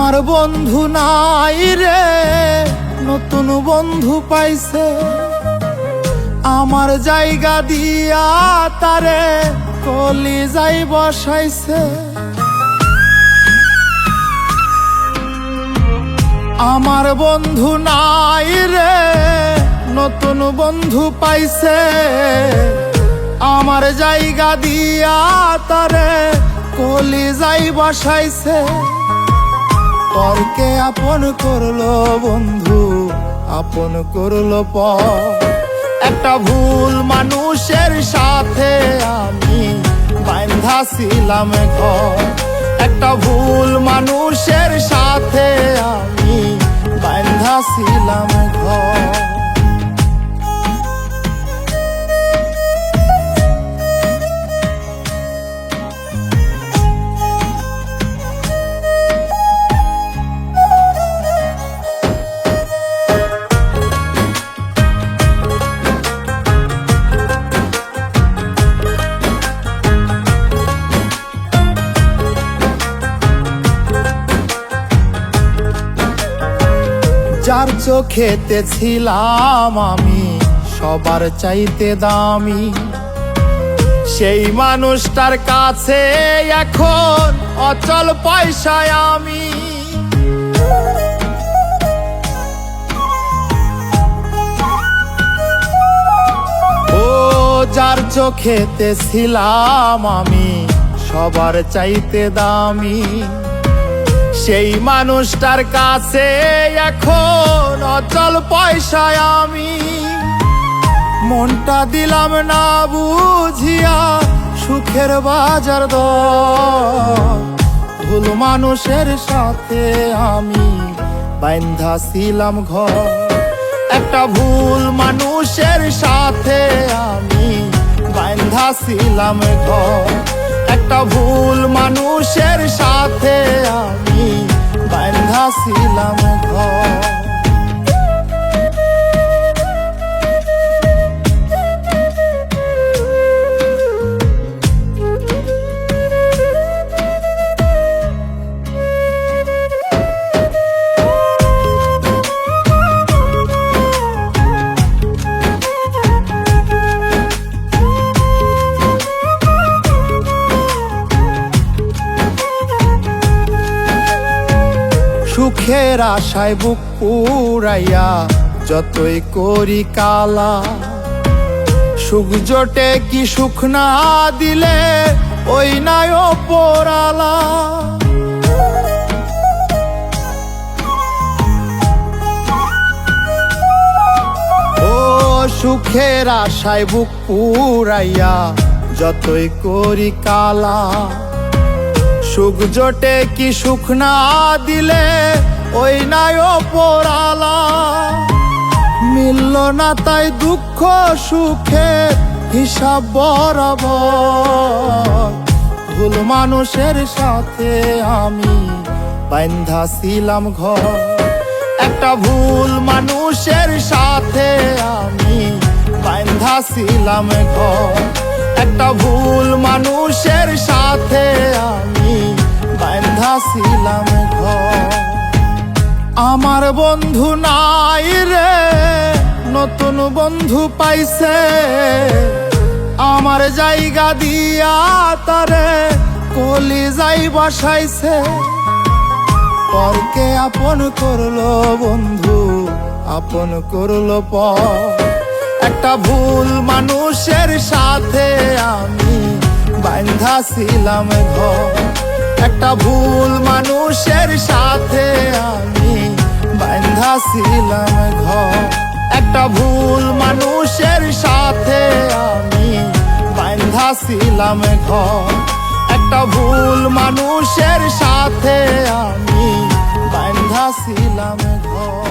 আমার বন্ধু নাই রে, নতুন বন্ধু পাইছে। আমার জায়গা দিয়া তারে কলিজায় বসাইছে। আমার বন্ধু নাই রে, নতুন বন্ধু পাইছে। আমার জায়গা দিয়া তারে কলিজায় বসাইছে। তরকে আপন করলো বন্ধু, আপন করলো পর। একটা ভুল মানুষের সাথে আমি বাঁধা ছিলাম ঘর। একটা ভুল মানুষের সাথে আমি বাঁধা ছিলাম ঘর। যার চোখেতে ছিলাম আমি সবার চাইতে দামি, সেই মানুষটার কাছে এখন অচল পয়সায় আমি। ও যার চোখেতে ছিলাম আমি সবার চাইতে দামি, সেই মানুষটার কাছে এখন অচল পয়সায় আমি। মনটা দিলাম না বুঝিয়া সুখের বাজার দর। ভুল মানুষের সাথে আমি বাঁধা ছিলাম ঘর। একটা ভুল মানুষের সাথে আমি বাঁধা ছিলাম ঘর। একটা ভুল মানুষের সাথে আমি বাঁধা ছিলাম ঘর। সুখের আশায় বুক পুরাইয়া যতই করি কালা, সুখ জোটে কি সুখ না দিলে ওই নাই ওপরালা। ও সুখের আশায় বুক পুরাইয়া যতই করি কালা, সুখ জোটে কি সুখ না দিলে ওই নাই ওপরালা। মিলল না তাই দুঃখ সুখের হিসাব বরাবর। ভুল মানুষের সাথে আমি বাঁধা ছিলাম ঘর। একটা ভুল মানুষের সাথে আমি বাঁধা ছিলাম ঘর। একটা ভুল মানুষের সাথে আমি বাঁধা ছিলাম ঘর। আমার বন্ধু নাই রে, নতুন বন্ধু পাইছে। আমার জায়গা দিয়া তারে কলিজায় বসাইছে। পরকে আপন করলো বন্ধু, আপন করলো পর। একটা ভুল মানুষের সাথে আমি বাঁধা ছিলাম ঘর। একটা ভুল মানুষের সাথে আমি বাঁধা ছিলাম ঘর। একটা ভুল মানুষের সাথে আমি বাঁধা ছিলাম ঘর। একটা ভুল মানুষের সাথে আমি বাঁধা ছিলাম ঘর।